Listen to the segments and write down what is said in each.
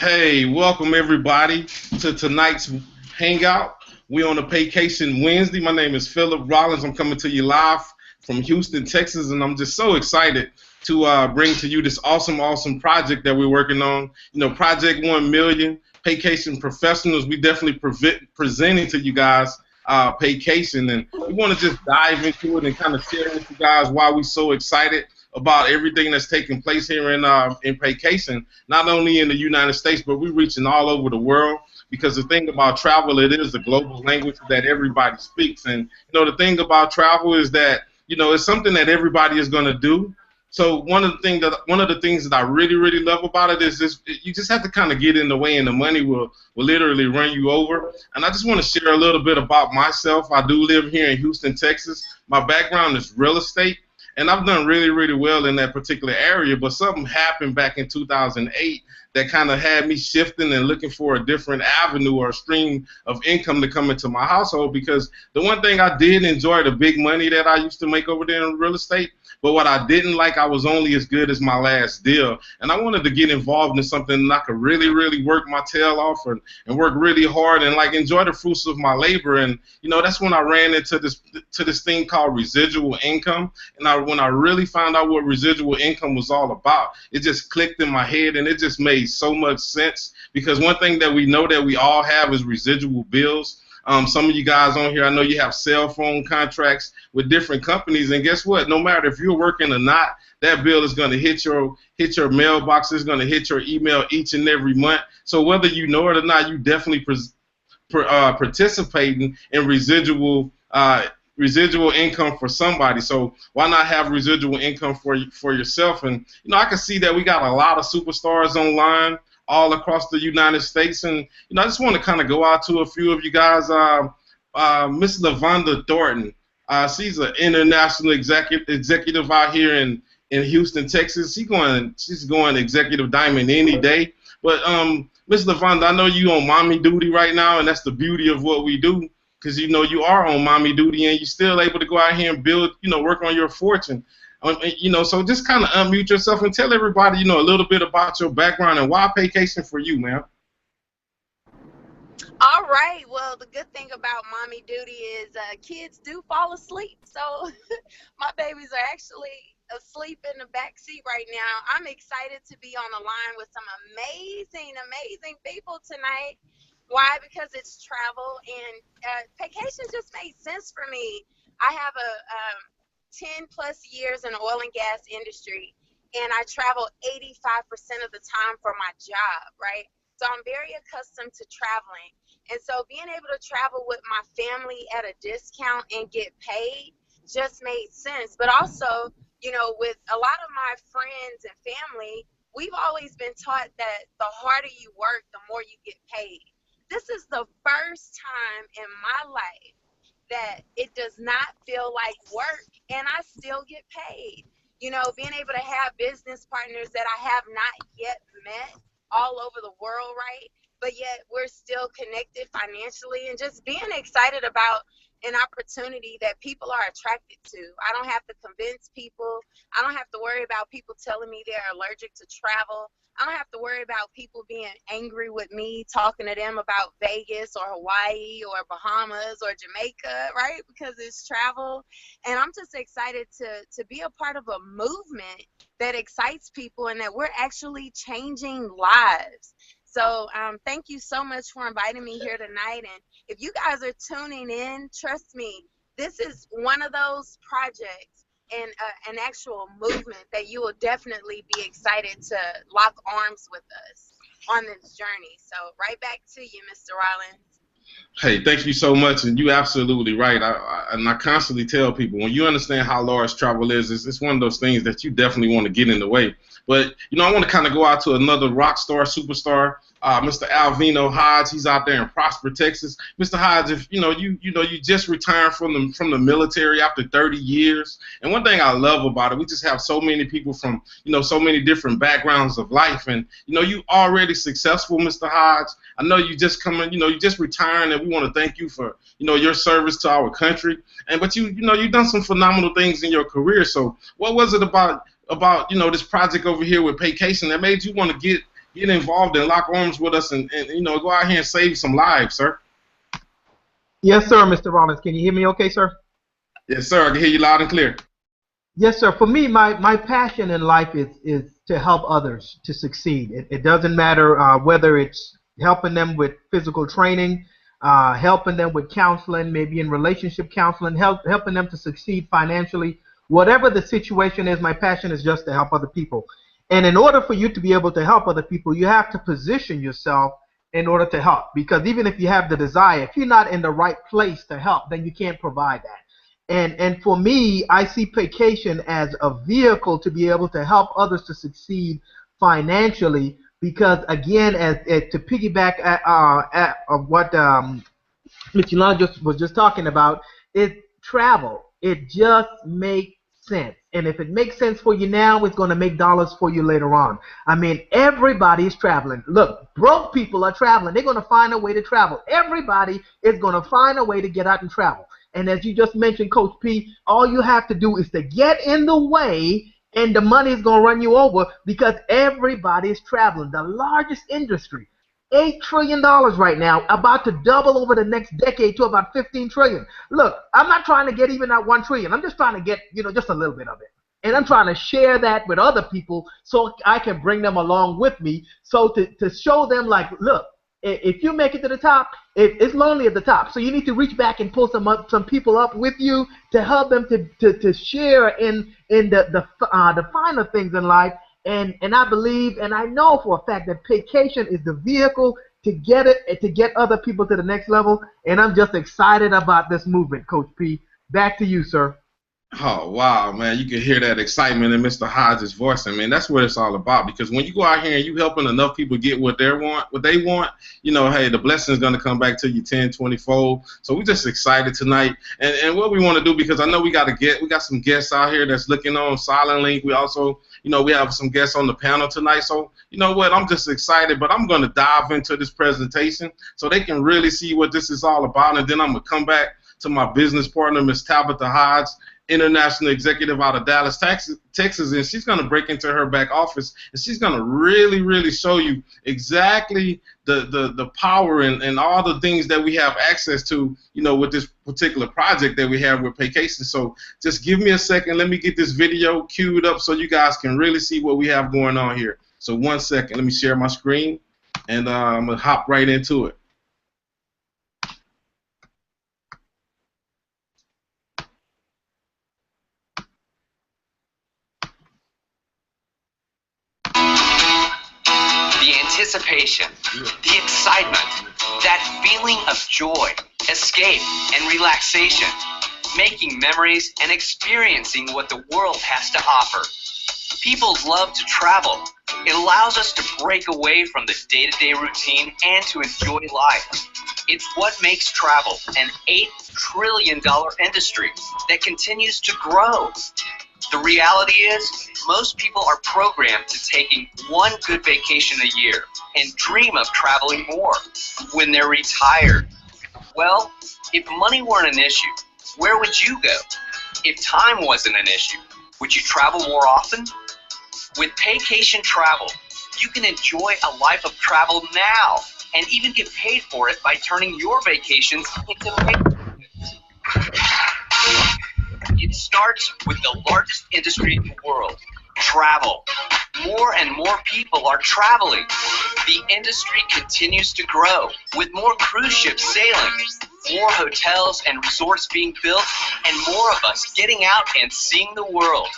Hey, welcome everybody to tonight's hangout. We on a Paycation Wednesday. My name is Philip Rollins. I'm coming to you live from Houston, Texas, and I'm just so excited to bring to you this awesome project that we're working on. Project 1 Million, Paycation Professionals. We definitely presenting to you guys Paycation, and we want to just dive into it and kind of share with you guys why we're so excited about everything that's taking place here in Paycation, not only in the United States, but we're reaching all over the world. Because the thing about travel, it is a global language that everybody speaks. And the thing about travel is that it's something that everybody is going to do. So one of the things that I really love about it is this: you just have to kind of get in the way, and the money will literally run you over. And I just want to share a little bit about myself. I do live here in Houston, Texas. My background is real estate. And I've done really well in that particular area, but something happened back in 2008 that kind of had me shifting and looking for a different avenue or a stream of income to come into my household. Because the one thing I did enjoy, the big money that I used to make over there in real estate, but what I didn't like, I was only as good as my last deal. And I wanted to get involved in something that I could really work my tail off and work really hard and like enjoy the fruits of my labor. And that's when I ran into this thing called residual income. And when I really found out what residual income was all about, it just clicked in my head, and it just made so much sense. Because one thing that we know that we all have is residual bills. Some of you guys on here, I know you have cell phone contracts with different companies, and guess what? No matter if you're working or not, that bill is going to hit your mailbox. It's going to hit your email each and every month. So whether you know it or not, you definitely participating in residual income for somebody. So why not have residual income for yourself? And I can see that we got a lot of superstars online all across the United States, and I just want to kind of go out to a few of you guys. Miss Lavonda Thornton, she's an international executive out here in Houston, Texas. She's going executive diamond any day. But Miss Lavonda, I know you on mommy duty right now, and that's the beauty of what we do. Because you are on mommy duty, and you're still able to go out here and build, work on your fortune. So just kind of unmute yourself and tell everybody, a little bit about your background and why Paycation for you, man. All right. Well, the good thing about mommy duty is kids do fall asleep. So my babies are actually asleep in the back seat right now. I'm excited to be on the line with some amazing people tonight. Why? Because it's travel, and Paycation just made sense for me. I have a 10 plus years in the oil and gas industry, and I travel 85% of the time for my job, right? So I'm very accustomed to traveling. And so being able to travel with my family at a discount and get paid just made sense. But also, with a lot of my friends and family, we've always been taught that the harder you work, the more you get paid. This is the first time in my life that it does not feel like work, and I still get paid. Being able to have business partners that I have not yet met all over the world, right? But yet we're still connected financially, and just being excited about an opportunity that people are attracted to. I don't have to convince people. I don't have to worry about people telling me they're allergic to travel. I don't have to worry about people being angry with me, talking to them about Vegas or Hawaii or Bahamas or Jamaica, right? Because it's travel. And I'm just excited to be a part of a movement that excites people and that we're actually changing lives. So thank you so much for inviting me here tonight. And if you guys are tuning in, trust me, this is one of those projects and an actual movement that you will definitely be excited to lock arms with us on this journey. So right back to you, Mr. Rollins. Hey, thank you so much, and you're absolutely right. I constantly tell people, when you understand how large travel is, it's one of those things that you definitely want to get in the way. But I want to kind of go out to another rock star, superstar, Mr. Alvino Hodge. He's out there in Prosper, Texas. Mr. Hodge, if you just retired from the military after 30 years, and one thing I love about it, we just have so many people from so many different backgrounds of life, and you already successful, Mr. Hodge. I know you just coming, you just retiring, and we want to thank you for your service to our country. But you've done some phenomenal things in your career. So what was it about this project over here with Paycation that made you want to get involved and lock arms with us and you know, go out here and save some lives, sir. Yes, sir, Mr. Rollins. Can you hear me okay, sir? Yes, sir. I can hear you loud and clear. Yes, sir. For me, my passion in life is to help others to succeed. It doesn't matter whether it's helping them with physical training, helping them with counseling, maybe in relationship counseling, helping them to succeed financially. Whatever the situation is, my passion is just to help other people. And in order for you to be able to help other people, you have to position yourself in order to help. Because even if you have the desire, if you're not in the right place to help, then you can't provide that. And for me, I see Paycation as a vehicle to be able to help others to succeed financially. Because again, as to piggyback at what Mr. Long was just talking about, is travel. It just makes sense. And if it makes sense for you now, it's going to make dollars for you later on. I mean, everybody's traveling. Look, broke people are traveling. They're going to find a way to travel. Everybody is going to find a way to get out and travel. And as you just mentioned, Coach P, all you have to do is to get in the way, and the money is going to run you over because everybody is traveling. The largest industry, $8 trillion right now, about to double over the next decade to about 15 trillion. Look, I'm not trying to get even at 1 trillion. I'm just trying to get, just a little bit of it. And I'm trying to share that with other people so I can bring them along with me. So to show them, like, look, if you make it to the top, it's lonely at the top. So you need to reach back and pull some people up with you to help them to share in the finer things in life. And I believe and I know for a fact that Paycation is the vehicle to get other people to the next level. And I'm just excited about this movement, Coach P. Back to you, sir. Oh, wow, man. You can hear that excitement in Mr. Hodges' voice. I mean, that's what it's all about. Because when you go out here and you helping enough people get what they want, hey, the blessing is going to come back to you 10, 20-fold. So we're just excited tonight. And what we want to do, because I know we got some guests out here that's looking on Silent Link. We also, we have some guests on the panel tonight. So, you know what, I'm just excited. But I'm going to dive into this presentation so they can really see what this is all about. And then I'm going to come back to my business partner, Ms. Tabitha Hodges, international executive out of Dallas, Texas, and she's going to break into her back office, and she's going to really, really show you exactly the power and all the things that we have access to, with this particular project that we have with Paycation. So just give me a second. Let me get this video queued up so you guys can really see what we have going on here. So 1 second. Let me share my screen, and I'm going to hop right into it. The anticipation, the excitement, that feeling of joy, escape, and relaxation, making memories and experiencing what the world has to offer. People love to travel. It allows us to break away from the day-to-day routine and to enjoy life. It's what makes travel an $8 trillion industry that continues to grow. The reality is, most people are programmed to taking one good vacation a year and dream of traveling more when they're retired. Well, if money weren't an issue, where would you go? If time wasn't an issue, would you travel more often? With Paycation Travel, you can enjoy a life of travel now and even get paid for it by turning your vacations into vacations. It starts with the largest industry in the world, travel. More and more people are traveling. The industry continues to grow, with more cruise ships sailing, more hotels and resorts being built, and more of us getting out and seeing the world.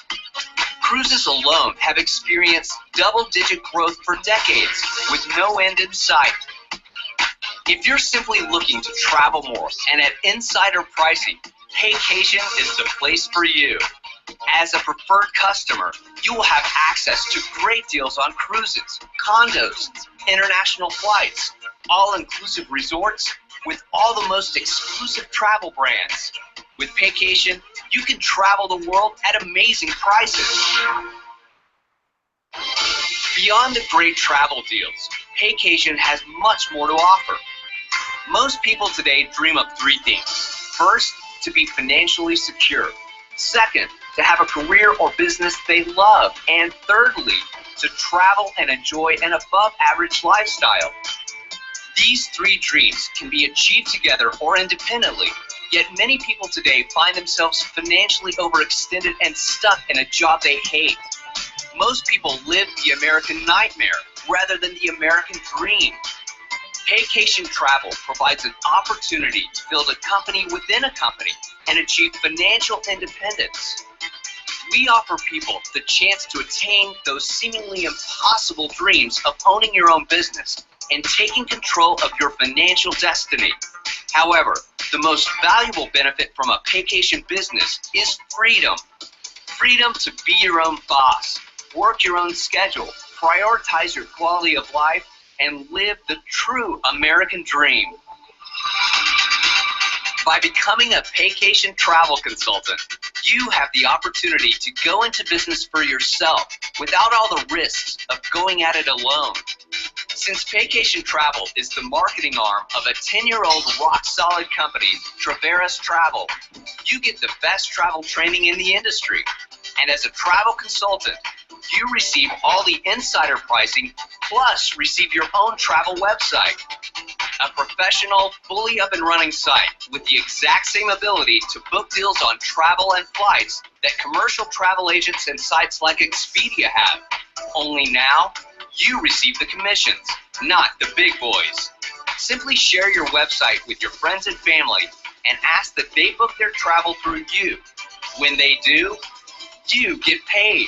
Cruises alone have experienced double-digit growth for decades, with no end in sight. If you're simply looking to travel more and at insider pricing, Paycation is the place for you. As a preferred customer, you will have access to great deals on cruises, condos, international flights, all-inclusive resorts with all the most exclusive travel brands. With Paycation, you can travel the world at amazing prices. Beyond the great travel deals, Paycation has much more to offer. Most people today dream of three things. First, to be financially secure. Second, to have a career or business they love. And thirdly, to travel and enjoy an above-average lifestyle. These three dreams can be achieved together or independently, yet many people today find themselves financially overextended and stuck in a job they hate. Most people live the American nightmare rather than the American dream. Paycation Travel provides an opportunity to build a company within a company and achieve financial independence. We offer people the chance to attain those seemingly impossible dreams of owning your own business and taking control of your financial destiny. However, the most valuable benefit from a Paycation business is freedom. Freedom to be your own boss, work your own schedule, prioritize your quality of life, and live the true American dream. By becoming a Paycation travel consultant, you have the opportunity to go into business for yourself without all the risks of going at it alone. Since Paycation Travel is the marketing arm of a 10-year-old rock-solid company, Traveras Travel, you get the best travel training in the industry. And as a travel consultant, you receive all the insider pricing, plus receive your own travel website. A professional, fully up and running site with the exact same ability to book deals on travel and flights that commercial travel agents and sites like Expedia have. Only now, you receive the commissions, not the big boys. Simply share your website with your friends and family and ask that they book their travel through you. When they do, you get paid.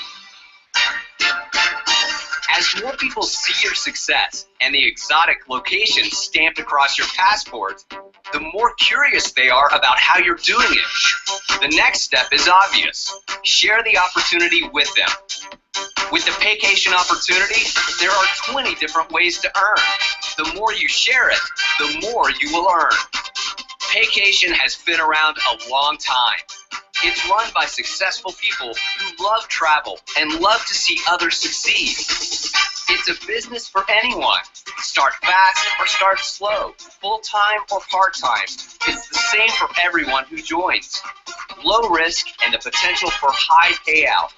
As more people see your success and the exotic locations stamped across your passports, the more curious they are about how you're doing it. The next step is obvious. Share the opportunity with them. With the Paycation opportunity, there are 20 different ways to earn. The more you share it, the more you will earn. Paycation has been around a long time. It's run by successful people who love travel and love to see others succeed. It's a business for anyone. Start fast or start slow, full-time or part-time. It's the same for everyone who joins. Low risk and the potential for high payout.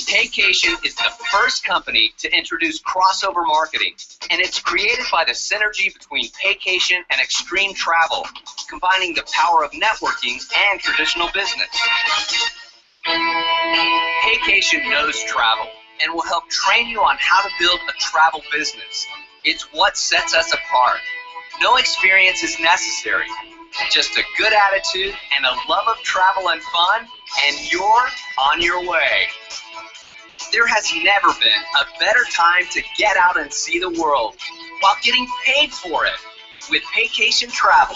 Paycation is the first company to introduce crossover marketing, and it's created by the synergy between Paycation and extreme travel, combining the power of networking and traditional business. Paycation knows travel and will help train you on how to build a travel business. It's what sets us apart. No experience is necessary. Just a good attitude and a love of travel and fun, and you're on your way. There has never been a better time to get out and see the world while getting paid for it with Paycation Travel.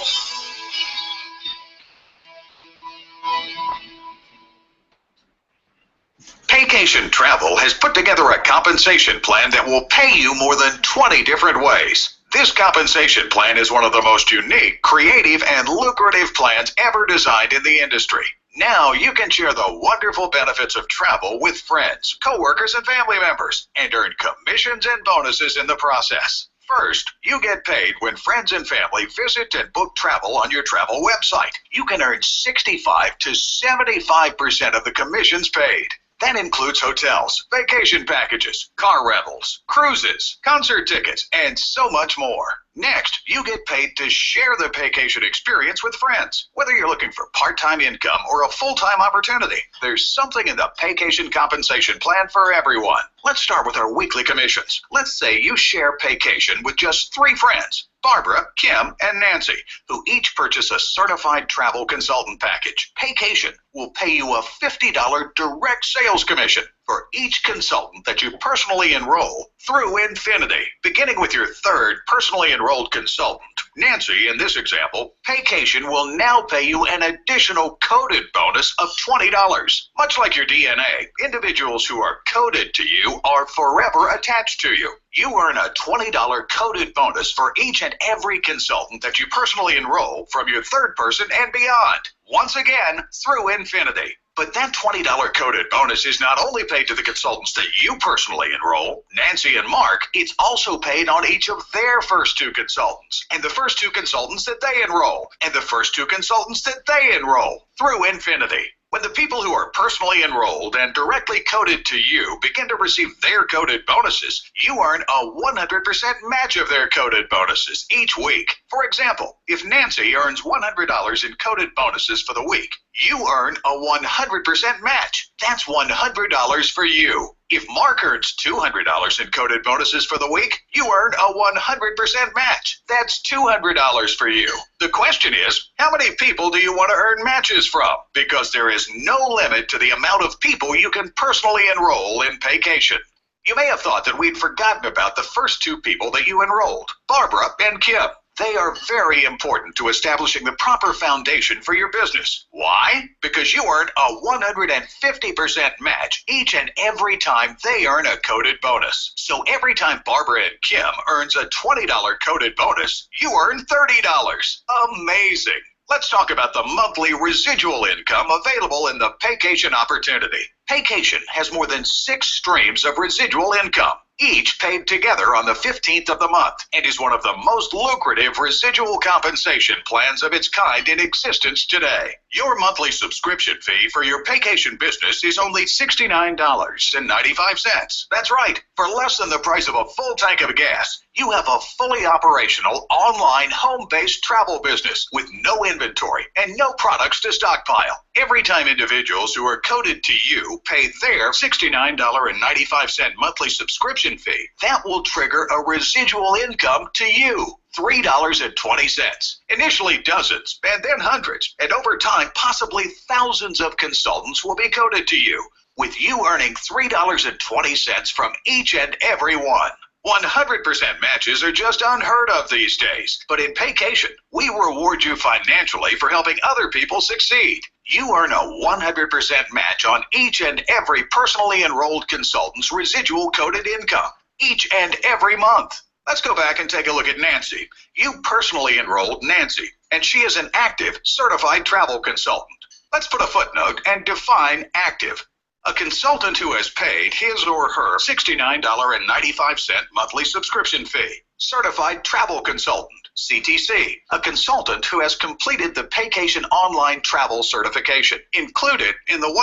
Paycation Travel has put together a compensation plan that will pay you more than 20 different ways. This compensation plan is one of the most unique, creative, and lucrative plans ever designed in the industry. Now you can share the wonderful benefits of travel with friends, coworkers, and family members, and earn commissions and bonuses in the process. First, you get paid when friends and family visit and book travel on your travel website. You can earn 65 to 75% of the commissions paid. That includes hotels, vacation packages, car rentals, cruises, concert tickets, and so much more. Next, you get paid to share the Paycation experience with friends. Whether you're looking for part-time income or a full-time opportunity, there's something in the Paycation compensation plan for everyone. Let's start with our weekly commissions. Let's say you share Paycation with just 3 friends, Barbara, Kim, and Nancy, who each purchase a certified travel consultant package. Paycation will pay you a $50 direct sales commission for each consultant that you personally enroll through Infinity, beginning with your 3rd personally enrolled consultant. Nancy, in this example, Paycation will now pay you an additional coded bonus of $20. Much like your DNA, individuals who are coded to you are forever attached to you. You earn a $20 coded bonus for each and every consultant that you personally enroll from your 3rd person and beyond. Once again, through Infinity. But that $20 coded bonus is not only paid to the consultants that you personally enroll, Nancy and Mark, it's also paid on each of their first 2 consultants, and the first 2 consultants that they enroll, and the first 2 consultants that they enroll through Infinity. When the people who are personally enrolled and directly coded to you begin to receive their coded bonuses, you earn a 100% match of their coded bonuses each week. For example, if Nancy earns $100 in coded bonuses for the week, you earn a 100% match. That's $100 for you. If Mark earns $200 in coded bonuses for the week, you earn a 100% match. That's $200 for you. The question is, how many people do you want to earn matches from? Because there is no limit to the amount of people you can personally enroll in Paycation. You may have thought that we'd forgotten about the first two people that you enrolled, Barbara and Kim. They are very important to establishing the proper foundation for your business. Why? Because you earn a 150% match each and every time they earn a coded bonus. So every time Barbara and Kim earns a $20 coded bonus, you earn $30. Amazing. Let's talk about the monthly residual income available in the Paycation opportunity. Paycation has more than 6 streams of residual income, each paid together on the 15th of the month, and is one of the most lucrative residual compensation plans of its kind in existence today. Your monthly subscription fee for your Paycation business is only $69.95. That's right, for less than the price of a full tank of gas, you have a fully operational, online, home-based travel business with no inventory and no products to stockpile. Every time individuals who are coded to you pay their $69.95 monthly subscription fee, that will trigger a residual income to you. $3.20. Initially dozens, and then hundreds, and over time possibly thousands of consultants will be coded to you, with you earning $3.20 from each and every one. 100% matches are just unheard of these days, but in Paycation, we reward you financially for helping other people succeed. You earn a 100% match on each and every personally enrolled consultant's residual coded income, each and every month. Let's go back and take a look at Nancy. You personally enrolled Nancy, and she is an active, certified travel consultant. Let's put a footnote and define active. A consultant who has paid his or her $69.95 monthly subscription fee. Certified Travel Consultant, CTC. A consultant who has completed the Paycation Online Travel Certification, included in the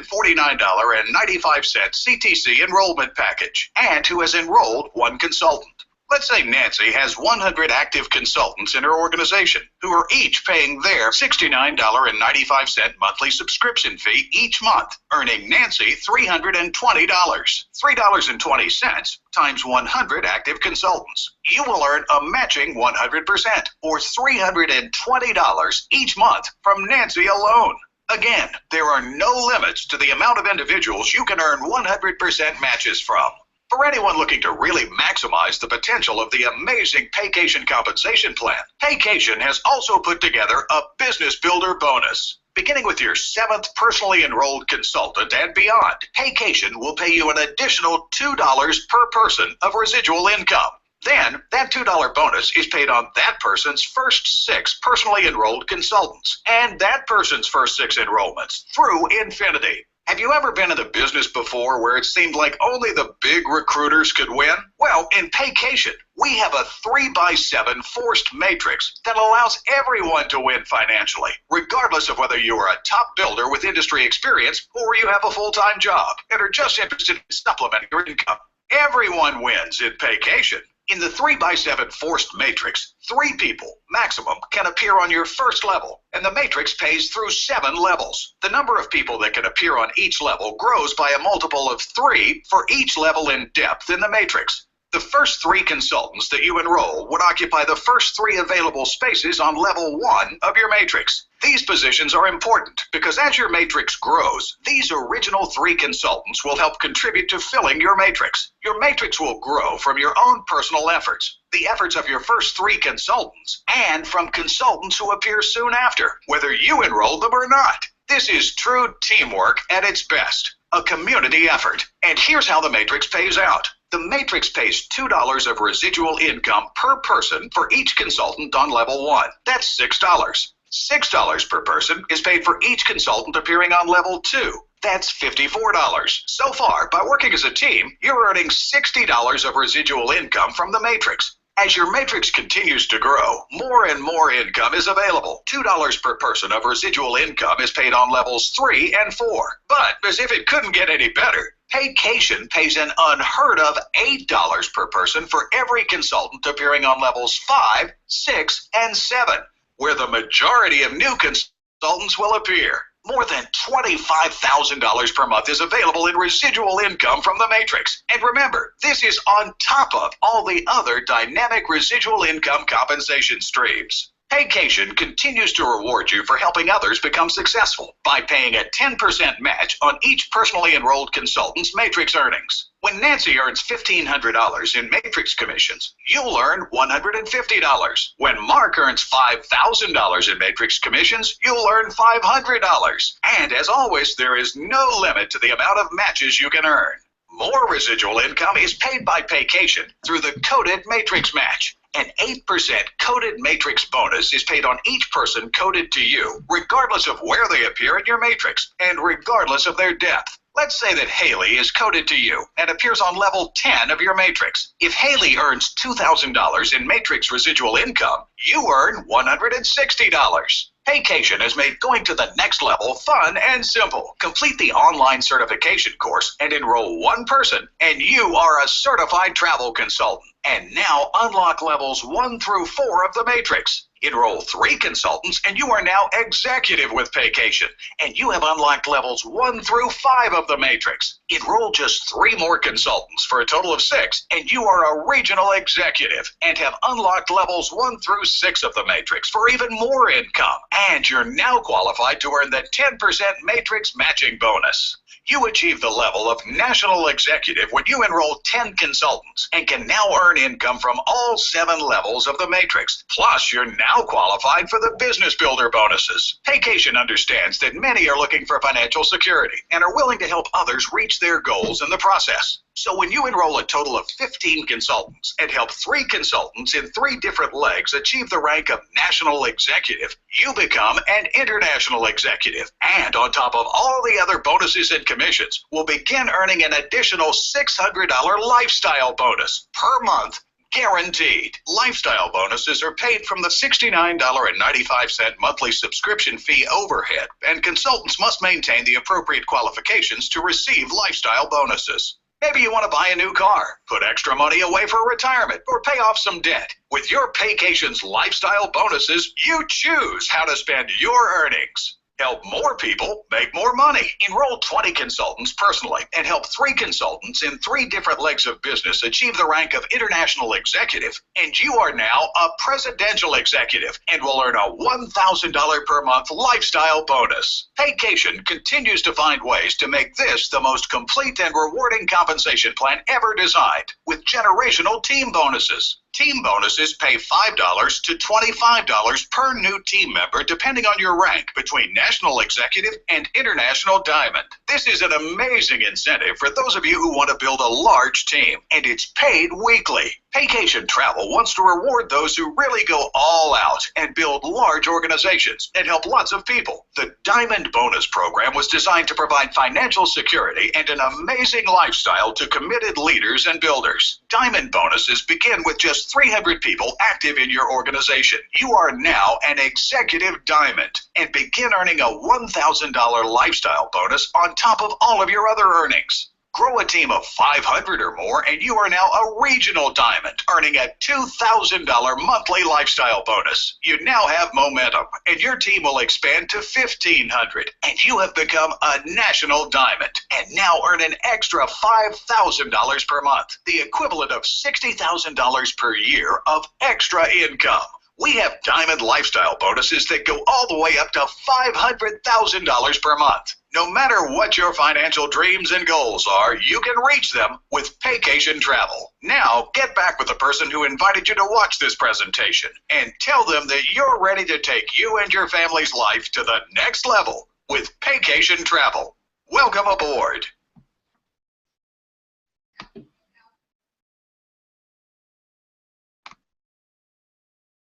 $149.95 CTC enrollment package, and who has enrolled one consultant. Let's say Nancy has 100 active consultants in her organization who are each paying their $69.95 monthly subscription fee each month, earning Nancy $320. $3.20 times 100 active consultants. You will earn a matching 100%, or $320 each month from Nancy alone. Again, there are no limits to the amount of individuals you can earn 100% matches from. For anyone looking to really maximize the potential of the amazing Paycation compensation plan, Paycation has also put together a Business Builder bonus. Beginning with your 7th personally enrolled consultant and beyond, Paycation will pay you an additional $2 per person of residual income. Then, that $2 bonus is paid on that person's first 6 personally enrolled consultants and that person's first 6 enrollments through infinity. Have you ever been in a business before where it seemed like only the big recruiters could win? Well, in Paycation, we have a 3x7 forced matrix that allows everyone to win financially, regardless of whether you are a top builder with industry experience or you have a full-time job and are just interested in supplementing your income. Everyone wins in Paycation. In the 3x7 forced matrix, 3 people, maximum, can appear on your first level, and the matrix pays through 7 levels. The number of people that can appear on each level grows by a multiple of 3 for each level in depth in the matrix. The first 3 consultants that you enroll would occupy the first 3 available spaces on level 1 of your matrix. These positions are important because as your matrix grows, these original 3 consultants will help contribute to filling your matrix. Your matrix will grow from your own personal efforts, the efforts of your first 3 consultants, and from consultants who appear soon after, whether you enroll them or not. This is true teamwork at its best, a community effort. And here's how the matrix pays out. The matrix pays $2 of residual income per person for each consultant on level 1. That's $6. $6 per person is paid for each consultant appearing on level 2. That's $54. So far, by working as a team, you're earning $60 of residual income from the matrix. As your matrix continues to grow, more and more income is available. $2 per person of residual income is paid on levels 3 and 4. But as if it couldn't get any better, Paycation pays an unheard of $8 per person for every consultant appearing on levels 5, 6, and 7, where the majority of new consultants will appear. More than $25,000 per month is available in residual income from the Matrix. And remember, this is on top of all the other dynamic residual income compensation streams. Paycation continues to reward you for helping others become successful by paying a 10% match on each personally enrolled consultant's Matrix earnings. When Nancy earns $1,500 in Matrix commissions, you'll earn $150. When Mark earns $5,000 in Matrix commissions, you'll earn $500. And as always, there is no limit to the amount of matches you can earn. More residual income is paid by Paycation through the coded Matrix match. An 8% coded matrix bonus is paid on each person coded to you, regardless of where they appear in your matrix and regardless of their depth. Let's say that Haley is coded to you and appears on level 10 of your matrix. If Haley earns $2,000 in matrix residual income, you earn $160. Paycation has made going to the next level fun and simple. Complete the online certification course and enroll one person, and you are a certified travel consultant. And now unlock levels 1 through 4 of the Matrix. Enroll 3 consultants, and you are now executive with Paycation. And you have unlocked levels 1 through 5 of the Matrix. Enroll just 3 more consultants for a total of 6, and you are a regional executive and have unlocked levels 1 through 6 of the Matrix for even more income. And you're now qualified to earn the 10% Matrix matching bonus. You achieve the level of national executive when you enroll 10 consultants and can now earn income from all 7 levels of the Matrix. Plus, you're now qualified for the business builder bonuses. Paycation understands that many are looking for financial security and are willing to help others reach their goals in the process. So when you enroll a total of 15 consultants and help 3 consultants in 3 different legs achieve the rank of national executive, you become an international executive. And on top of all the other bonuses and commissions, will begin earning an additional $600 lifestyle bonus per month. Guaranteed. Lifestyle bonuses are paid from the $69.95 monthly subscription fee overhead, and consultants must maintain the appropriate qualifications to receive lifestyle bonuses. Maybe you want to buy a new car, put extra money away for retirement, or pay off some debt. With your Paycation's lifestyle bonuses, you choose how to spend your earnings. Help more people make more money. Enroll 20 consultants personally and help 3 consultants in 3 different legs of business achieve the rank of international executive. And you are now a presidential executive and will earn a $1,000 per month lifestyle bonus. Paycation continues to find ways to make this the most complete and rewarding compensation plan ever designed, with generational team bonuses. Team bonuses pay $5 to $25 per new team member depending on your rank between National Executive and International Diamond. This is an amazing incentive for those of you who want to build a large team, and it's paid weekly. Paycation Travel wants to reward those who really go all out and build large organizations and help lots of people. The Diamond Bonus Program was designed to provide financial security and an amazing lifestyle to committed leaders and builders. Diamond bonuses begin with just 300 people active in your organization. You are now an Executive Diamond and begin earning a $1,000 lifestyle bonus on top of all of your other earnings. Grow a team of 500 or more, and you are now a Regional Diamond, earning a $2,000 monthly lifestyle bonus. You now have momentum, and your team will expand to 1,500, and you have become a National Diamond, and now earn an extra $5,000 per month, the equivalent of $60,000 per year of extra income. We have Diamond lifestyle bonuses that go all the way up to $500,000 per month. No matter what your financial dreams and goals are, you can reach them with Paycation Travel. Now, get back with the person who invited you to watch this presentation and tell them that you're ready to take you and your family's life to the next level with Paycation Travel. Welcome aboard.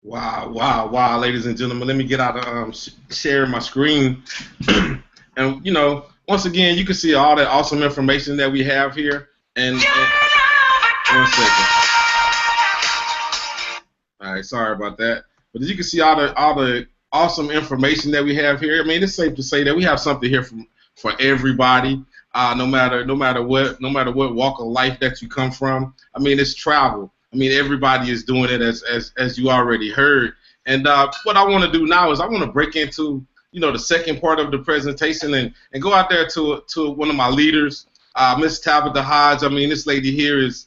Wow, wow, wow, ladies and gentlemen. Let me get out of sharing my screen. And, you know, once again, you can see all that awesome information that we have here. And one second. right, sorry about that. But as you can see, all the awesome information that we have here. I mean, it's safe to say that we have something here for everybody. No matter what walk of life that you come from. I mean, it's travel. I mean, everybody is doing it as you already heard. And what I want to do now is I want to break into the second part of the presentation and go out there to one of my leaders, Miss Tabitha Hodge. I mean, this lady here is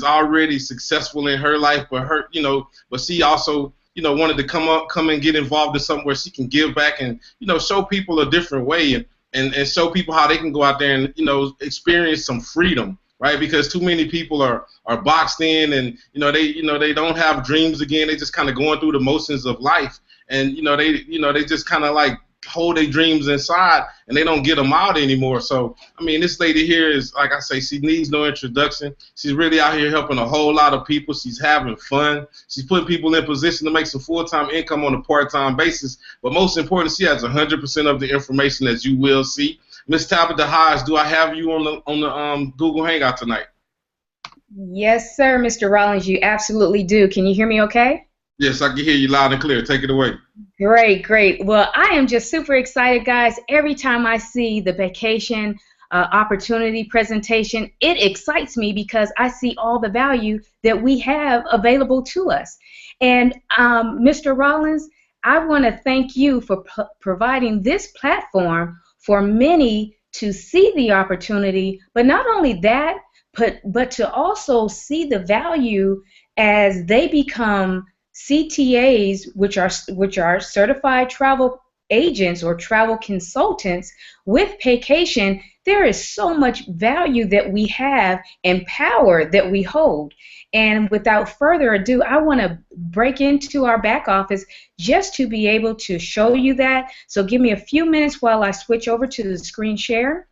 already successful in her life, but she also wanted to come and get involved in something where she can give back and show people a different way and show people how they can go out there and experience some freedom, right? Because too many people are boxed in and they don't have dreams again. They just kind of going through the motions of life, and they just kind of like hold their dreams inside and they don't get them out anymore. So I mean, this lady here is, like I say, she needs no introduction. She's really out here helping a whole lot of people. She's having fun. She's putting people in position to make some full-time income on a part-time basis. But most important, she has 100% of the information that you will see. Miss Tabitha Hodge, do I have you on the Google Hangout tonight? Yes, sir, Mr. Rollins, you absolutely do. Can you hear me okay? Yes, I can hear you loud and clear. Take it away. Great, great. Well, I am just super excited, guys. Every time I see the vacation opportunity presentation, it excites me because I see all the value that we have available to us. And Mr. Rollins, I want to thank you for providing this platform for many to see the opportunity, but not only that, but to also see the value as they become CTAs, which are certified travel agents or travel consultants with Paycation. There is so much value that we have and power that we hold. And without further ado, I want to break into our back office just to be able to show you that. So give me a few minutes while I switch over to the screen share.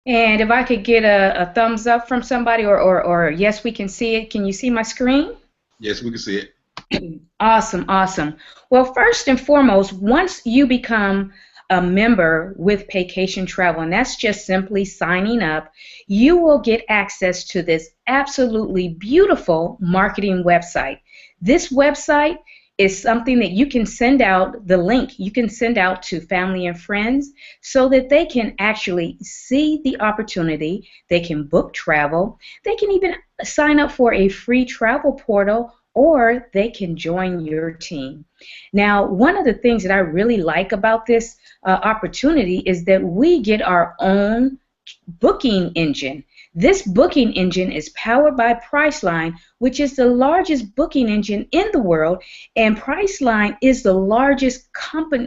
And if I could get a thumbs up from somebody or yes, we can see it. Can you see my screen? Yes, we can see it. Awesome, awesome. Well, first and foremost, once you become a member with Paycation Travel, and that's just simply signing up, you will get access to this absolutely beautiful marketing website. This website is something that you can send out, the link you can send out to family and friends so that they can actually see the opportunity, they can book travel, they can even sign up for a free travel portal, or they can join your team. Now, one of the things that I really like about this opportunity is that we get our own booking engine. This booking engine is powered by Priceline, which is the largest booking engine in the world, and Priceline is the largest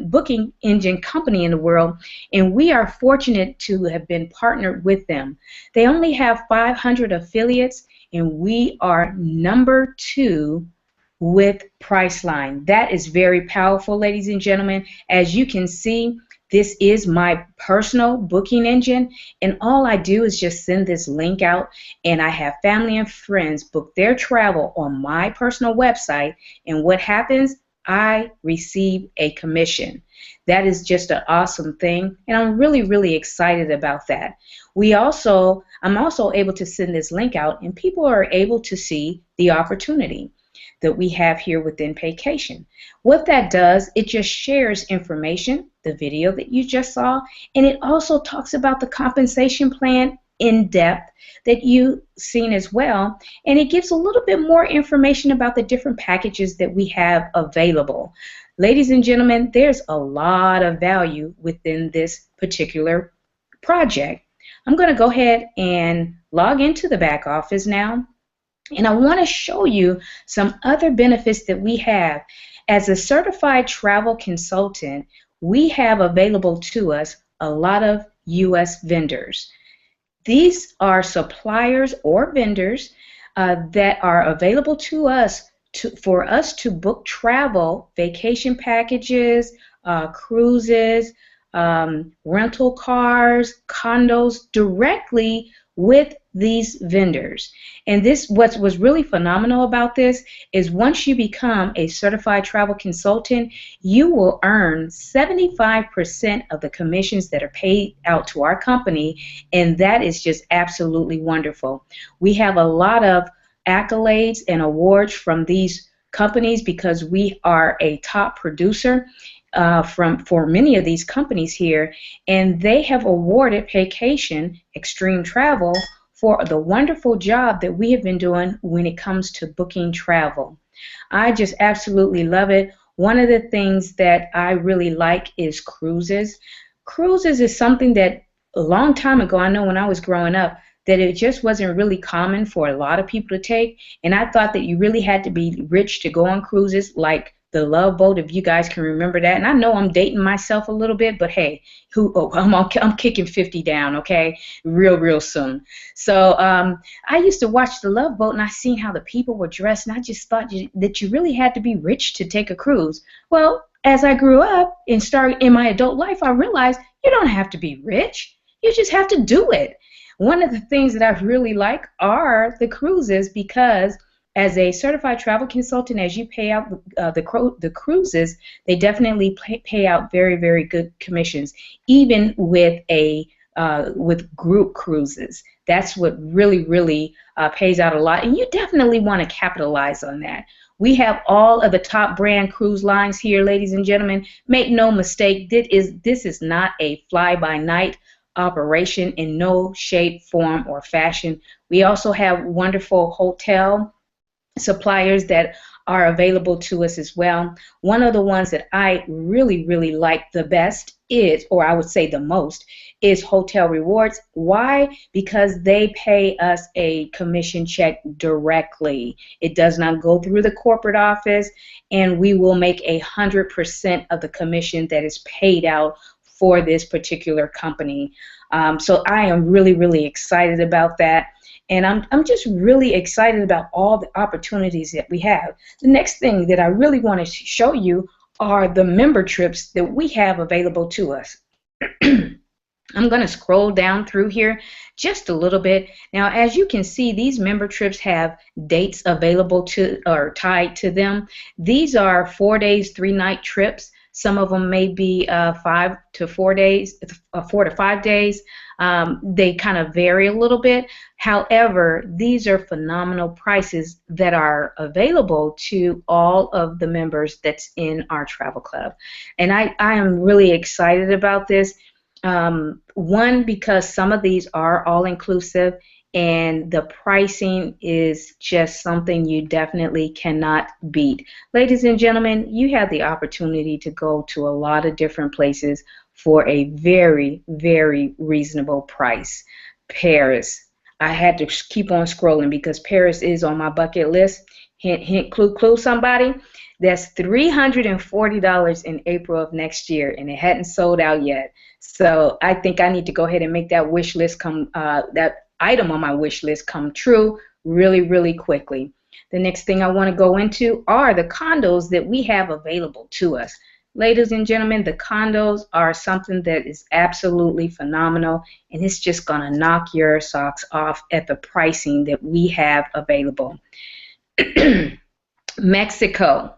booking engine company in the world, and we are fortunate to have been partnered with them. They only have 500 affiliates, and we are number 2 with Priceline. That is very powerful, ladies and gentlemen. As you can see, this is my personal booking engine, and all I do is just send this link out, and I have family and friends book their travel on my personal website, and what happens? I receive a commission. That is just an awesome thing, and I'm really, really excited about that. I'm also able to send this link out, and people are able to see the opportunity that we have here within Paycation. What that does, it just shares information, the video that you just saw, and it also talks about the compensation plan in depth that you've seen as well, and it gives a little bit more information about the different packages that we have available. Ladies and gentlemen, there's a lot of value within this particular project. I'm going to go ahead and log into the back office now. And I want to show you some other benefits that we have. As a certified travel consultant, we have available to us a lot of U.S. vendors. These are suppliers or vendors that are available to us for us to book travel, vacation packages, cruises, rental cars, condos directly with these vendors. And this, what was really phenomenal about this is once you become a certified travel consultant, you will earn 75% of the commissions that are paid out to our company, and that is just absolutely wonderful. We have a lot of accolades and awards from these companies because we are a top producer for many of these companies here, and they have awarded Paycation Extreme Travel for the wonderful job that we have been doing when it comes to booking travel. I just absolutely love it. One of the things that I really like is cruises. Cruises is something that a long time ago, I know when I was growing up, that it just wasn't really common for a lot of people to take. And I thought that you really had to be rich to go on cruises, like the Love Boat, if you guys can remember that. And I know I'm dating myself a little bit, but hey, I'm kicking 50 down, okay, real soon. So I used to watch the Love Boat, and I seen how the people were dressed, and I just thought that you really had to be rich to take a cruise. Well, as I grew up and started in my adult life, I realized you don't have to be rich. You just have to do it. One of the things that I really like are the cruises, because as a certified travel consultant, as you pay out the cruises, they definitely pay out very good commissions, even with with group cruises. That's what really pays out a lot, and you definitely want to capitalize on that. We have all of the top brand cruise lines here, ladies and gentlemen. Make no mistake, this is not a fly-by-night operation in no shape, form, or fashion. We also have wonderful hotel suppliers that are available to us as well. One of the ones that I really like the best is, or I would say the most, is Hotel Rewards. Why? Because they pay us a commission check directly. It does not go through the corporate office, and we will make 100% of the commission that is paid out for this particular company. So I am really excited about that. And I'm just really excited about all the opportunities that we have. The next thing that I really want to show you are the member trips that we have available to us. I'm going to scroll down through here just a little bit. Now, as you can see, these member trips have dates available to or tied to them. These are 4 days, 3-night trips. Some of them may be 5 to 4 days, 4 to 5 days. They kind of vary a little bit. However, these are phenomenal prices that are available to all of the members that's in our travel club. And I am really excited about this. One, because some of these are all-inclusive, and the pricing is just something you definitely cannot beat. Ladies and gentlemen, you have the opportunity to go to a lot of different places for a very reasonable price. Paris. I had to keep on scrolling because Paris is on my bucket list. Hint, hint, clue, clue, somebody. That's $340 in April of next year, and it hadn't sold out yet. So I think I need to go ahead and make that wish list that item on my wish list come true really quickly. The next thing I want to go into are the condos that we have available to us. Ladies and gentlemen, the condos are something that is absolutely phenomenal, and it's just going to knock your socks off at the pricing that we have available. Mexico,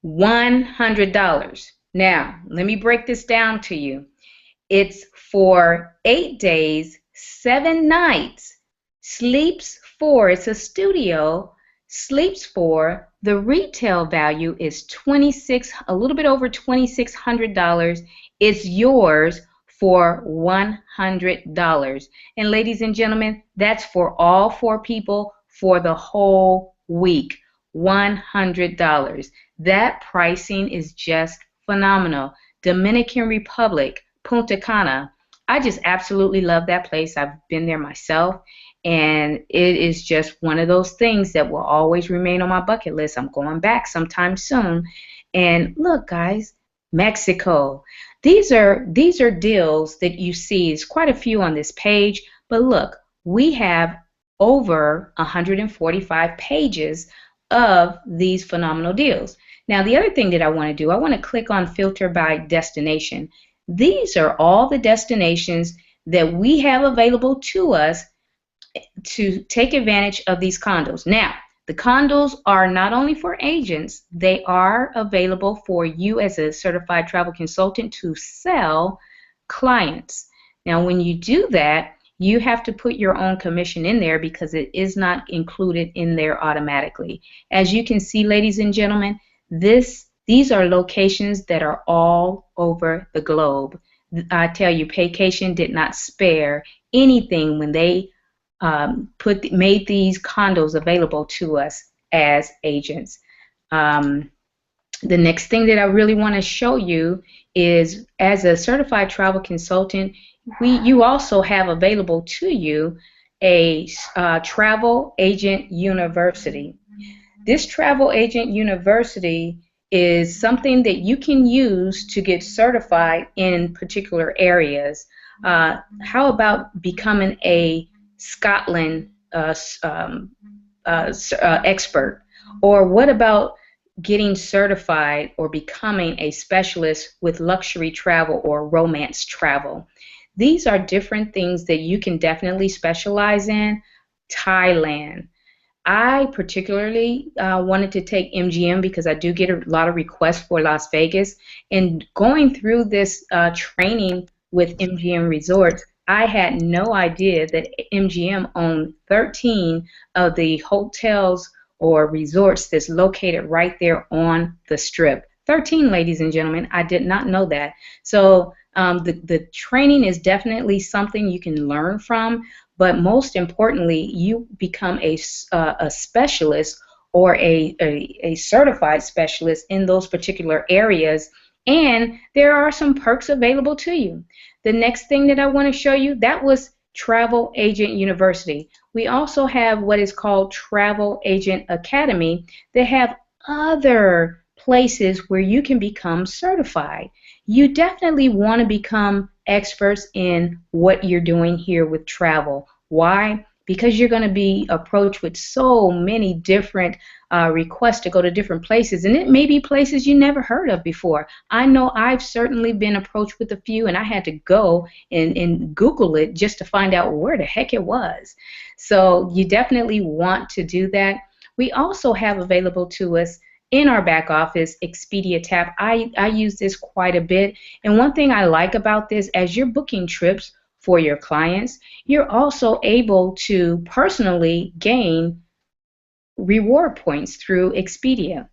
$100. Now, let me break this down to you. It's for 8 days, 7 nights, sleeps for, it's a studio, sleeps for, the retail value is a little bit over $2,600. It's yours for $100. And ladies and gentlemen, that's for all 4 people for the whole week. $100. That pricing is just phenomenal. Dominican Republic, Punta Cana. I just absolutely love that place. I've been there myself, and it is just one of those things that will always remain on my bucket list. I'm going back sometime soon. And look, guys, Mexico. These are deals that you see. There's quite a few on this page, but look, we have over 145 pages of these phenomenal deals. Now, the other thing that I want to do, I want to click on filter by destination. These are all the destinations that we have available to us to take advantage of these condos. Now, the condos are not only for agents, they are available for you as a certified travel consultant to sell clients. Now, when you do that, you have to put your own commission in there because it is not included in there automatically. As you can see, ladies and gentlemen, these are locations that are all over the globe. I tell you, Paycation did not spare anything when they made these condos available to us as agents. The next thing that I really want to show you is, as a certified travel consultant, you also have available to you a travel agent university. This travel agent university is something that you can use to get certified in particular areas. How about becoming a Scotland expert? Or what about getting certified or becoming a specialist with luxury travel or romance travel? These are different things that you can definitely specialize in. Thailand. I particularly wanted to take MGM because I do get a lot of requests for Las Vegas. And going through this training with MGM Resorts, I had no idea that MGM owned 13 of the hotels or resorts that's located right there on the Strip. 13, ladies and gentlemen. I did not know that. So the training is definitely something you can learn from, but most importantly, you become a specialist or a certified specialist in those particular areas, and there are some perks available to you. The next thing that I want to show you, that was Travel Agent University. We also have what is called Travel Agent Academy that have other places where you can become certified. You definitely want to become experts in what you're doing here with travel. Why? Because you're going to be approached with so many different requests to go to different places, and it may be places you never heard of before. I know I've certainly been approached with a few, and I had to go and Google it just to find out where the heck it was. So you definitely want to do that. We also have available to us in our back office Expedia Tap. I use this quite a bit, and one thing I like about this, as you're booking trips for your clients, you're also able to personally gain reward points through Expedia.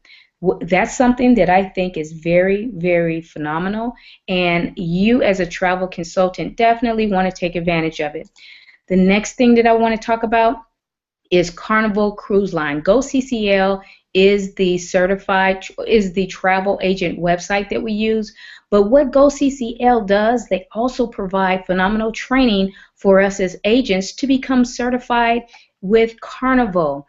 That's something that I think is very, very phenomenal, and you as a travel consultant definitely want to take advantage of it. The next thing that I want to talk about is Carnival Cruise Line. GoCCL is the travel agent website that we use. But what GoCCL does, they also provide phenomenal training for us as agents to become certified with Carnival.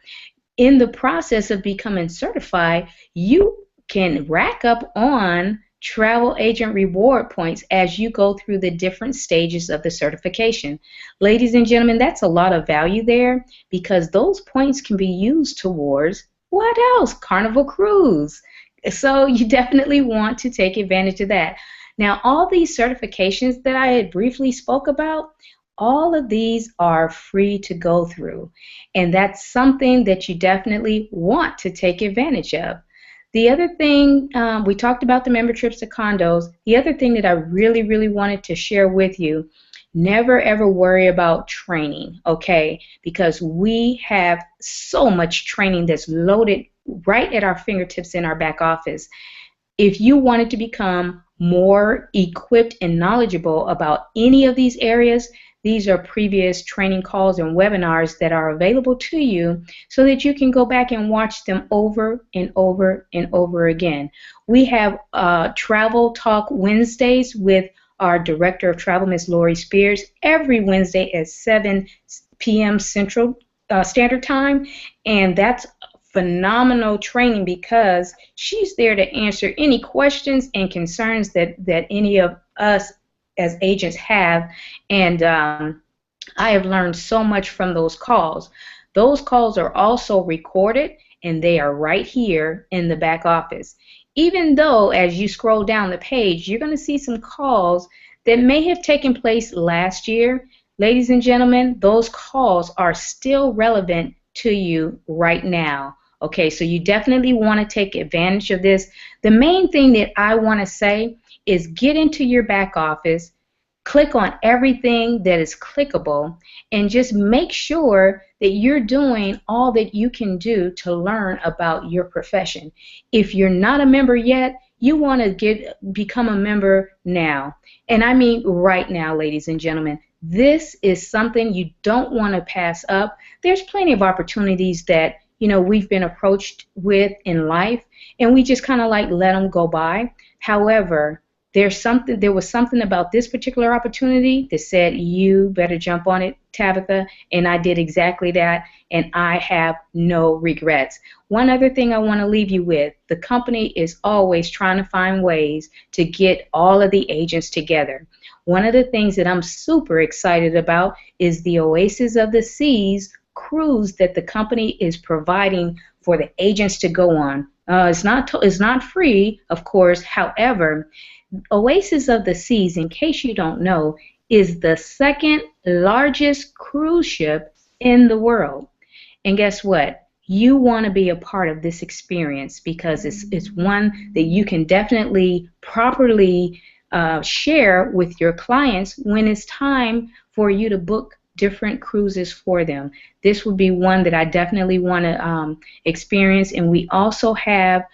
In the process of becoming certified, you can rack up on travel agent reward points as you go through the different stages of the certification. Ladies and gentlemen, that's a lot of value there, because those points can be used towards what else? Carnival Cruise. So you definitely want to take advantage of that. Now, all these certifications that I had briefly spoke about, all of these are free to go through, and that's something that you definitely want to take advantage of. The other thing, we talked about the member trips to condos. The other thing that I really, really wanted to share with you, never ever worry about training, okay? Because we have so much training that's loaded right at our fingertips in our back office. If you wanted to become more equipped and knowledgeable about any of these areas, these are previous training calls and webinars that are available to you so that you can go back and watch them over and over and over again. We have Travel Talk Wednesdays with our Director of Travel, Ms. Lori Spears, every Wednesday at 7 p.m. Central Standard Time, and that's phenomenal training because she's there to answer any questions and concerns that any of us as agents have, and I have learned so much from those calls. Those calls are also recorded, and they are right here in the back office. even though as you scroll down the page, you're going to see some calls that may have taken place last year. Ladies and gentlemen, those calls are still relevant to you right now. Okay, so you definitely want to take advantage of this. The main thing that I want to say is get into your back office, click on everything that is clickable, and just make sure that you're doing all that you can do to learn about your profession. If you're not a member yet, you want to become a member now. And I mean right now, ladies and gentlemen. This is something you don't want to pass up. There's plenty of opportunities that we've been approached with in life, and we just kind of like let them go by. However, there was something about this particular opportunity that said you better jump on it, Tabitha, and I did exactly that, and I have no regrets. One other thing I want to leave you with: the company is always trying to find ways to get all of the agents together. One of the things that I'm super excited about is the Oasis of the Seas cruise that the company is providing for the agents to go on. It's not free, of course. However, Oasis of the Seas, in case you don't know, is the second largest cruise ship in the world. And guess what? You want to be a part of this experience because it's one that you can definitely properly share with your clients when it's time for you to book different cruises for them. This would be one that I definitely want to experience. And we also have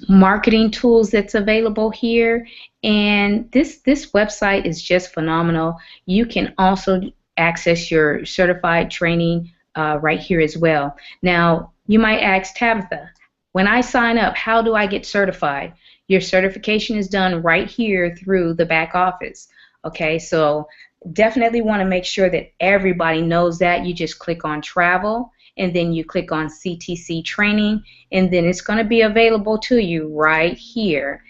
marketing tools that's available here, and this website is just phenomenal. You can also access your certified training right here as well. Now you might ask, Tabitha, when I sign up, how do I get certified? Your certification is done right here through the back office. Okay, so definitely want to make sure that everybody knows that. You just click on travel, and then you click on CTC training, and then it's going to be available to you right here.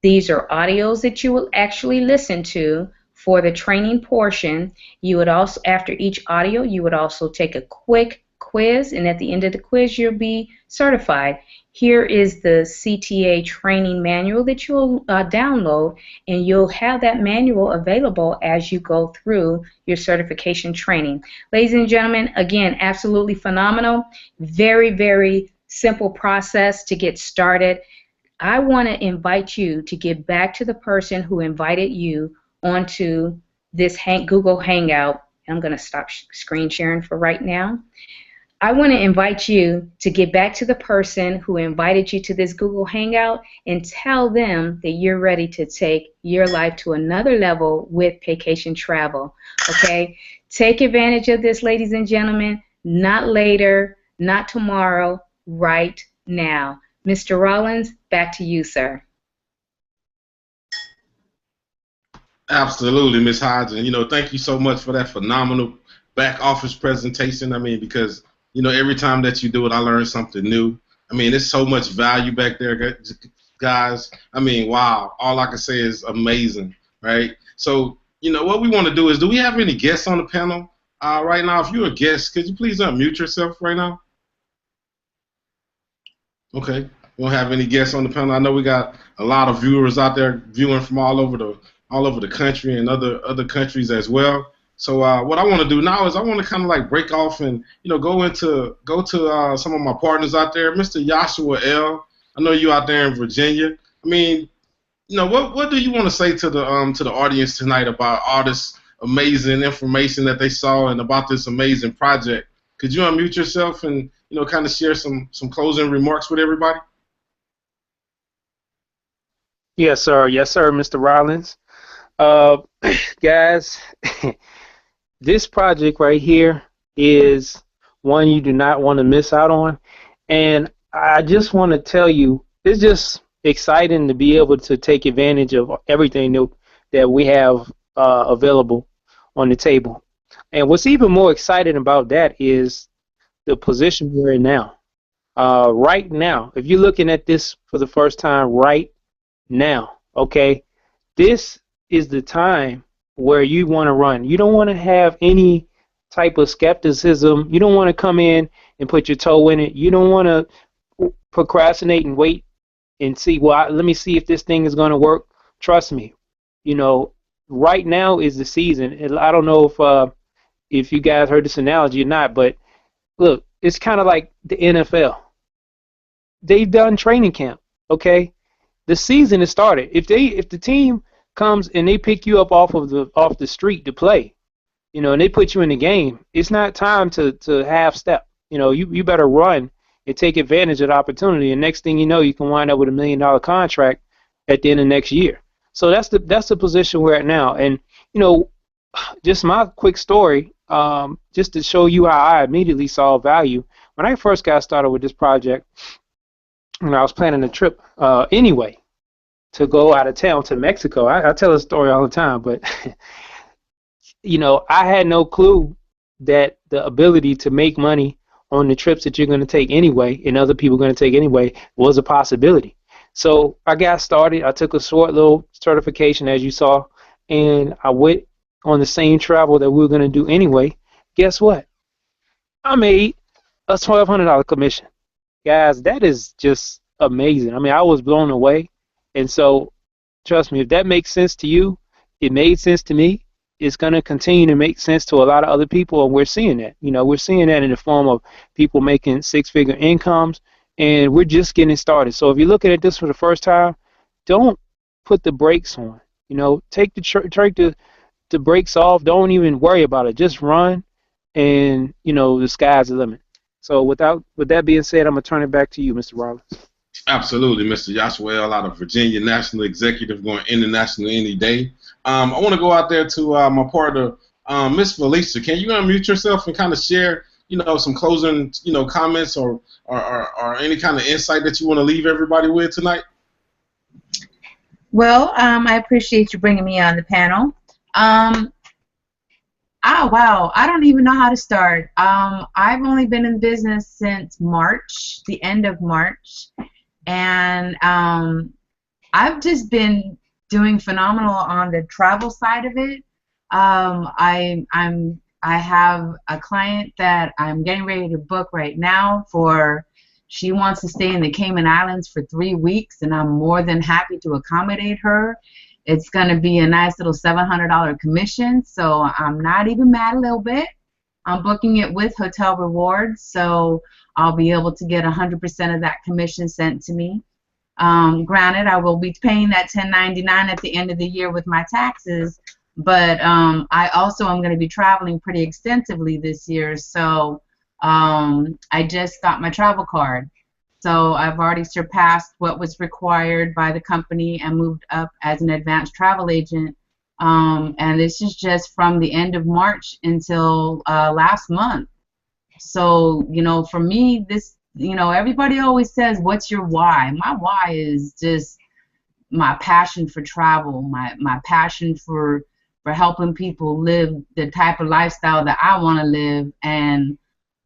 These are audios that you will actually listen to for the training portion. You would also, after each audio, you would also take a quick quiz, and at the end of the quiz, you'll be certified. Here is the CTA training manual that you'll download, and you'll have that manual available as you go through your certification training. Ladies and gentlemen, again, absolutely phenomenal. Very, very simple process to get started. I want to invite you to get back to the person who invited you onto this Google Hangout. I'm going to stop screen sharing for right now. I want to invite you to get back to the person who invited you to this Google Hangout and tell them that you're ready to take your life to another level with Paycation Travel. Okay? Take advantage of this, ladies and gentlemen. Not later, not tomorrow, right now. Mr. Rollins, back to you, sir. Absolutely, Ms. Hodgson. Thank you so much for that phenomenal back office presentation. I mean, because every time that you do it, I learn something new. I mean, there's so much value back there, guys. I mean, wow. All I can say is amazing, right? So, what we want to do is, do we have any guests on the panel right now? If you're a guest, could you please unmute yourself right now? Okay. We don't have any guests on the panel. I know we got a lot of viewers out there viewing from all over the country and other countries as well. So what I want to do now is I want to kind of like break off and go to some of my partners out there. Mr. Joshua L. I know you out there in Virginia. I mean, what do you want to say to the audience tonight about all this amazing information that they saw and about this amazing project? Could you unmute yourself and kind of share some closing remarks with everybody? Yes, sir. Yes, sir, Mr. Rollins. Guys, this project right here is one you do not want to miss out on. And I just want to tell you, it's just exciting to be able to take advantage of everything that we have available on the table. And what's even more exciting about that is the position we're in now. Right now, if you're looking at this for the first time right now, okay, this is the time where you want to run. You don't want to have any type of skepticism. You don't want to come in and put your toe in it. You don't want to procrastinate and wait and see, well, let me see if this thing is going to work. Trust me, you know, right now is the season. And I don't know if you guys heard this analogy or not, but look, it's kind of like the NFL. They've done training camp, okay? The season has started. If the team comes and they pick you up off the street to play, you know, and they put you in the game, it's not time to half step. You know, you better run and take advantage of the opportunity. And next thing you know, you can wind up with $1 million contract at the end of next year. So that's the position we're at now. And you know, just my quick story, just to show you how I immediately saw value. When I first got started with this project, and I was planning a trip anyway to go out of town to Mexico. I tell a story all the time, but you know, I had no clue that the ability to make money on the trips that you're going to take anyway and other people are going to take anyway was a possibility. So I got started. I took a short little certification, as you saw, and I went on the same travel that we were going to do anyway. Guess what? I made a $1,200 commission. Guys, that is just amazing. I mean, I was blown away. And so, trust me, if that makes sense to you, it made sense to me. It's going to continue to make sense to a lot of other people, and we're seeing that. You know, we're seeing that in the form of people making six-figure incomes, and we're just getting started. So if you're looking at this for the first time, don't put the brakes on. You know, take the brakes off. Don't even worry about it. Just run, and you know, the sky's the limit. So with that being said, I'm gonna turn it back to you, Mr. Rollins. Absolutely, Mr. Yashwell out of Virginia, national executive, going international any day. I want to go out there to my partner, Miss Felicia. Can you unmute yourself and kind of share, you know, some closing, you know, comments or any kind of insight that you want to leave everybody with tonight? Well, I appreciate you bringing me on the panel. Wow, I don't even know how to start. I've only been in business since March, the end of March, and I've just been doing phenomenal on the travel side of it. I have a client that I'm getting ready to book right now for. She wants to stay in the Cayman Islands for 3 weeks, and I'm more than happy to accommodate her. It's going to be a nice little $700 commission, so I'm not even mad a little bit. I'm booking it with hotel rewards, so I'll be able to get 100% of that commission sent to me. Granted, I will be paying that $10.99 at the end of the year with my taxes, but I also am going to be traveling pretty extensively this year, so I just got my travel card. So I've already surpassed what was required by the company and moved up as an advanced travel agent. And this is just from the end of March until last month. So, you know, for me, this, you know, everybody always says, what's your why? My why is just my passion for travel, my passion for helping people live the type of lifestyle that I want to live. And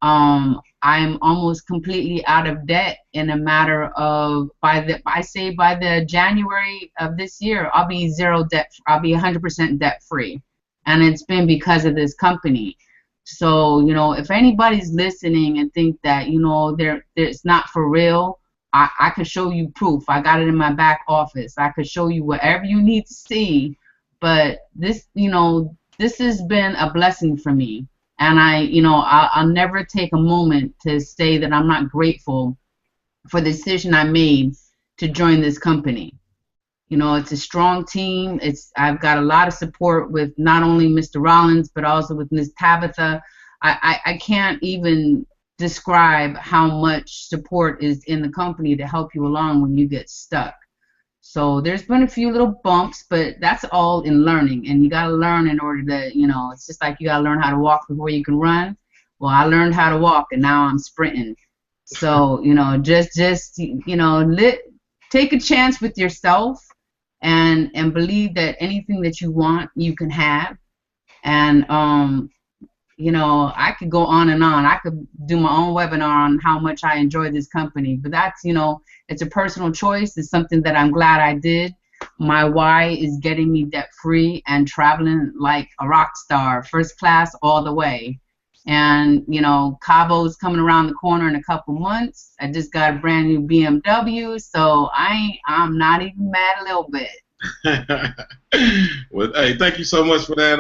I'm almost completely out of debt in a matter of by the January of this year, I'll be zero debt. I'll be 100% debt free, and it's been because of this company. So, you know, if anybody's listening and think that, you know, it's not for real, I could show you proof. I got it in my back office. I could show you whatever you need to see. But this, you know, this has been a blessing for me. And I'll never take a moment to say that I'm not grateful for the decision I made to join this company. You know, it's a strong team. I've got a lot of support with not only Mr. Rollins, but also with Ms. Tabitha. I can't even describe how much support is in the company to help you along when you get stuck. So there's been a few little bumps, but that's all in learning. And you got to learn in order to, you know, it's just like you got to learn how to walk before you can run. Well, I learned how to walk, and now I'm sprinting. So, you know, just you know, take a chance with yourself and believe that anything that you want, you can have. And, you know, I could go on and on. I could do my own webinar on how much I enjoy this company. But that's, you know, it's a personal choice. It's something that I'm glad I did. My why is getting me debt free and traveling like a rock star, first class all the way. And you know, Cabo's coming around the corner in a couple months. I just got a brand new BMW, so I'm not even mad a little bit. Well, hey, thank you so much for that,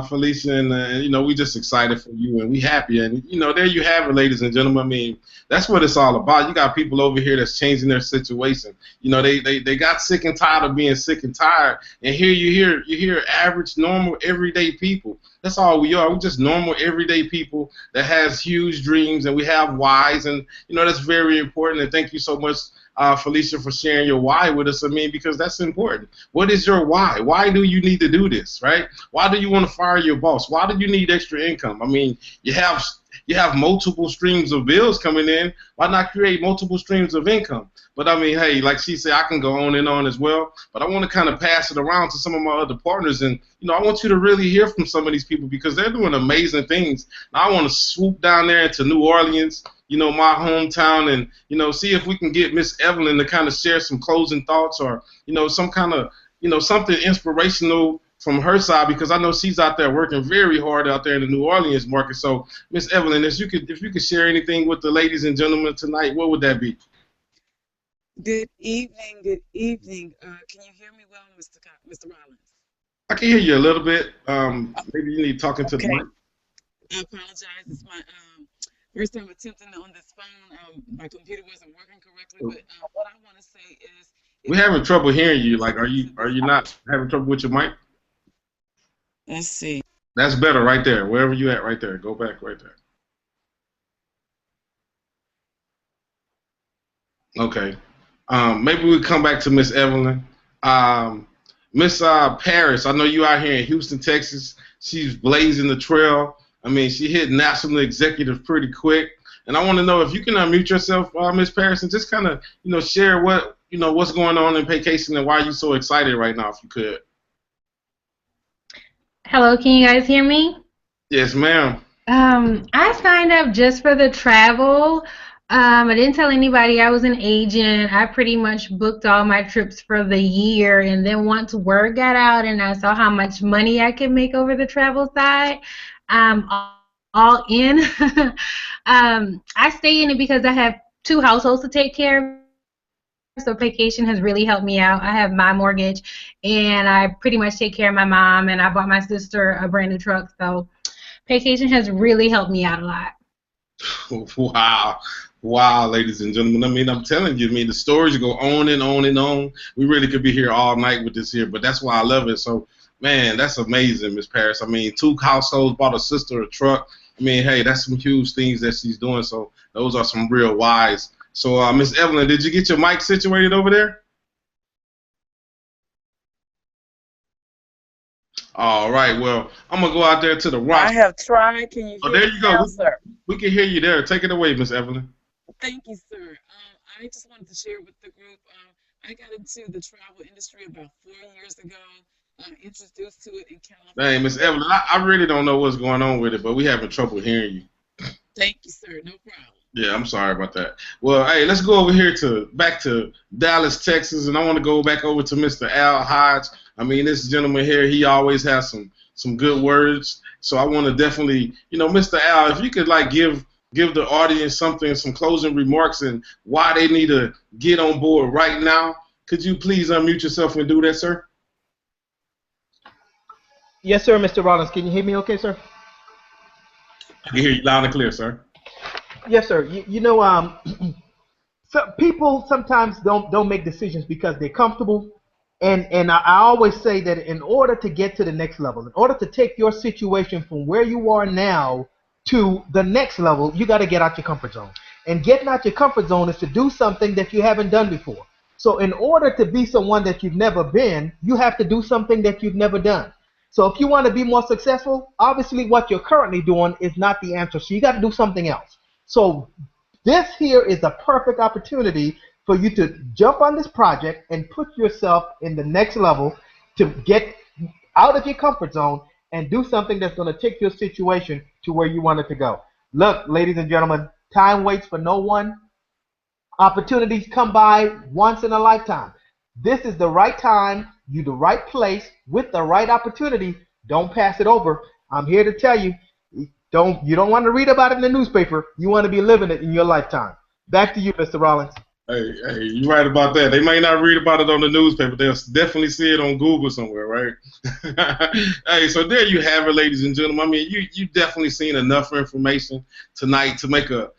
Felicia, and you know, we just excited for you, and we happy, and you know, there you have it, ladies and gentlemen. I mean, that's what it's all about. You got people over here that's changing their situation. You know, they got sick and tired of being sick and tired, and here you hear average, normal, everyday people. That's all we are. We're just normal, everyday people that has huge dreams, and we have whys, and you know, that's very important. And thank you so much, Felicia, for sharing your why with us. I mean, because that's important. What is your why? Why do you need to do this, right? Why do you want to fire your boss? Why do you need extra income? I mean, you have multiple streams of bills coming in. Why not create multiple streams of income? But I mean, hey, like she said, I can go on and on as well. But I want to kind of pass it around to some of my other partners, and you know, I want you to really hear from some of these people because they're doing amazing things. And I want to swoop down there into New Orleans, you know, my hometown, and you know, see if we can get Miss Evelyn to kind of share some closing thoughts, or you know, some kind of, you know, something inspirational from her side, because I know she's out there working very hard out there in the New Orleans market. So, Miss Evelyn, if you could share anything with the ladies and gentlemen tonight, what would that be? Good evening. Good evening. Can you hear me well, Mr. Rollins? I can hear you a little bit. Maybe you need talking to the mic. I apologize. It's my first time attempting on this phone. My computer wasn't working correctly, but what I want to say is we're having trouble hearing you. Like, are you not having trouble with your mic? Let's see. That's better right there. Wherever you at, right there. Go back right there. Okay. Maybe we come back to Miss Evelyn. Miss Paris, I know you out here in Houston, Texas. She's blazing the trail. I mean, she hit national executive pretty quick. And I want to know if you can unmute yourself, Miss Paris, and just kind of, you know, share what, you know, what's going on in Paycation and why you're so excited right now, if you could. Hello, can you guys hear me? Yes, ma'am. I signed up just for the travel. I didn't tell anybody I was an agent. I pretty much booked all my trips for the year, and then once word got out and I saw how much money I could make over the travel side, I'm all in. I stay in it because I have 2 households to take care of, so Paycation has really helped me out. I have my mortgage, and I pretty much take care of my mom, and I bought my sister a brand new truck, so Paycation has really helped me out a lot. Wow. Wow, ladies and gentlemen. I mean, I'm telling you, I mean, the stories go on and on and on. We really could be here all night with this here, but that's why I love it. So, man, that's amazing, Miss Paris. I mean, 2 households, bought a sister a truck. I mean, hey, that's some huge things that she's doing. So those are some real whys. So, Miss Evelyn, did you get your mic situated over there? All right. Well, I'm gonna go out there to the rock. I have tried. Can you hear there you go. Now, sir? We can hear you there. Take it away, Miss Evelyn. Thank you, sir. I just wanted to share with the group. I got into the travel industry about 4 years ago. Introduced to it in California. Hey, Miss Evelyn, I really don't know what's going on with it, but we having trouble hearing you. Thank you, sir. No problem. Yeah, I'm sorry about that. Well, hey, let's go over here back to Dallas, Texas, and I want to go back over to Mr. Al Hodge. I mean, this gentleman here, he always has some good words. So I want to definitely, you know, Mr. Al, if you could like give the audience some closing remarks and why they need to get on board right now. Could you please unmute yourself and do that, sir? Yes, sir, Mr. Rollins. Can you hear me okay, sir? I can hear you loud and clear, sir. Yes, sir. You know, so people sometimes don't make decisions because they're comfortable. And I always say that in order to get to the next level, in order to take your situation from where you are now to the next level, you got to get out your comfort zone. And getting out your comfort zone is to do something that you haven't done before. So in order to be someone that you've never been, you have to do something that you've never done. So if you want to be more successful, obviously what you're currently doing is not the answer. So you got to do something else. So this here is a perfect opportunity for you to jump on this project and put yourself in the next level to get out of your comfort zone and do something that's going to take your situation to where you want it to go. Look, ladies and gentlemen, time waits for no one. Opportunities come by once in a lifetime. This is the right time, you the right place, with the right opportunity. Don't pass it over. I'm here to tell you, You don't want to read about it in the newspaper. You want to be living it in your lifetime. Back to you, Mr. Rollins. Hey, you're right about that. They may not read about it on the newspaper. They'll definitely see it on Google somewhere, right? Hey, so there you have it, ladies and gentlemen. I mean, you definitely seen enough information tonight to make a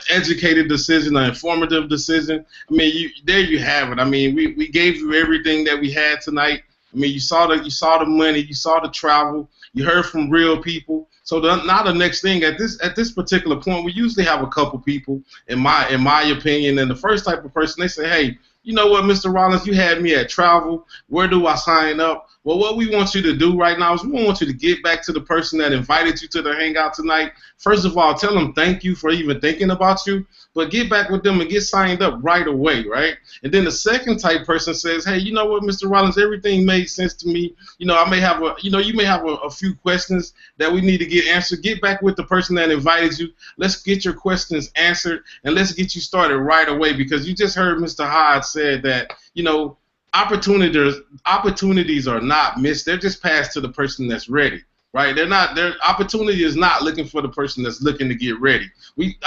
educated decision, an informative decision. I mean, there you have it. I mean, we gave you everything that we had tonight. I mean, you saw the money, you saw the travel, you heard from real people. So now the next thing at this particular point, we usually have a couple people, in my opinion, and the first type of person, they say, hey, you know what, Mr. Rollins, you had me at travel. Where do I sign up? Well, what we want you to do right now is we want you to get back to the person that invited you to the hangout tonight. First of all, tell them thank you for even thinking about you, but get back with them and get signed up right away, right? And then the second type person says, hey, you know what, Mr. Rollins, everything made sense to me. You know, you may have a few questions that we need to get answered. Get back with the person that invited you. Let's get your questions answered, and let's get you started right away, because you just heard Mr. Hyde said that, you know, opportunities are not missed. They're just passed to the person that's ready, right? Their opportunity is not looking for the person that's looking to get ready.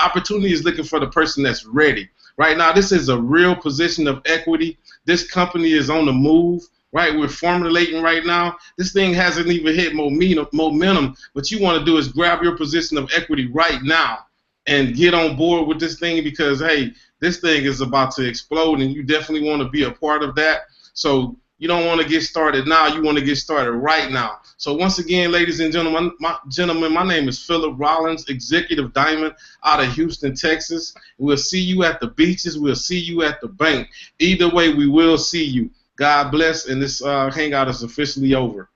Opportunity is looking for the person that's ready. Right now, this is a real position of equity. This company is on the move, right? We're formulating right now. This thing hasn't even hit momentum. What you want to do is grab your position of equity right now and get on board with this thing, because, hey, this thing is about to explode, and you definitely want to be a part of that. So you don't want to get started now. You want to get started right now. So once again, ladies and gentlemen, my name is Philip Rollins, Executive Diamond out of Houston, Texas. We'll see you at the beaches. We'll see you at the bank. Either way, we will see you. God bless, and this hangout is officially over.